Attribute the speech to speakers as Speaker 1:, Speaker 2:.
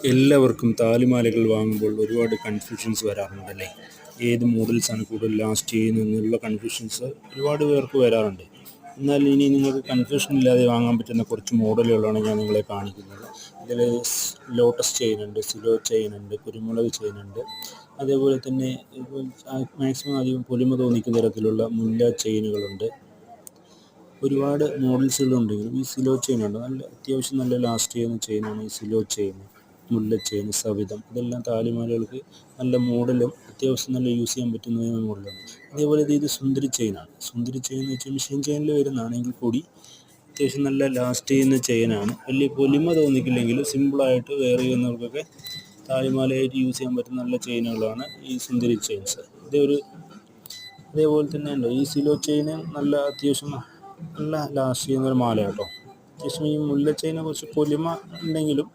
Speaker 1: എല്ലാവർക്കും താലിമാലകൾ വാങ്ങുമ്പോൾ ഒരുപാട് കൺഫ്യൂഷൻസ് വരാറുണ്ടല്ലേ. ഏത് മോഡൽസാണ് കൂടുതൽ ലാസ്റ്റ് ചെയ്യുന്നതെന്നുള്ള കൺഫ്യൂഷൻസ് ഒരുപാട് പേർക്ക് വരാറുണ്ട്. എന്നാൽ ഇനി നിങ്ങൾക്ക് കൺഫ്യൂഷൻ ഇല്ലാതെ വാങ്ങാൻ പറ്റുന്ന കുറച്ച് മോഡലുകളാണ് ഞാൻ നിങ്ങളെ കാണിക്കുന്നത്. ഇതിൽ ലോട്ടസ് ചെയിനുണ്ട്, സിലോ ചെയിനുണ്ട്, കുരുമുളക് ചെയിനുണ്ട്. അതേപോലെ തന്നെ മാക്സിമം അധികം പൊലിമ തോന്നിക്കുന്ന തരത്തിലുള്ള മുല്ല ചെയിനുകളുണ്ട്. ഒരുപാട് മോഡൽസുകളുണ്ടെങ്കിലും ഈ സിലോ ചെയിനുണ്ട്, അത്യാവശ്യം നല്ല ലാസ്റ്റ് ചെയ്യുന്ന ചെയിനാണ് ഈ സിലോ ചെയിൻ. മുല്ല ചെയിൻ, സവിതം, ഇതെല്ലാം താലിമാലകൾക്ക് നല്ല മോഡലും അത്യാവശ്യം നല്ല യൂസ് ചെയ്യാൻ പറ്റുന്ന മോഡലാണ്. അതേപോലെ ഇത് സുന്ദരി ചെയിനാണ്. സുന്ദരി ചെയിൻ എന്ന് വെച്ചാൽ മെഷീൻ ചെയിനിൽ വരുന്നതാണെങ്കിൽ കൂടി അത്യാവശ്യം നല്ല ലാസ്റ്റ് ചെയ്യുന്ന ചെയിനാണ്. വലിയ പൊലിമ തോന്നിക്കില്ലെങ്കിലും സിമ്പിളായിട്ട് വെയർ ചെയ്യുന്നവർക്കൊക്കെ താലിമാലയായിട്ട് യൂസ് ചെയ്യാൻ പറ്റുന്ന നല്ല ചെയിനുകളാണ് ഈ സുന്ദരി ചെയിൻസ്. അതേപോലെ തന്നെ ഉണ്ട് ഈ സിലോ ചെയിന് അത്യാവശ്യം നല്ല ലാസ്റ്റ് ചെയ്യുന്ന ഒരു മാല കേട്ടോ. അത്യാവശ്യം ഈ മുല്ല ചെയിനെ കുറച്ച് പൊലിമ ഉണ്ടെങ്കിലും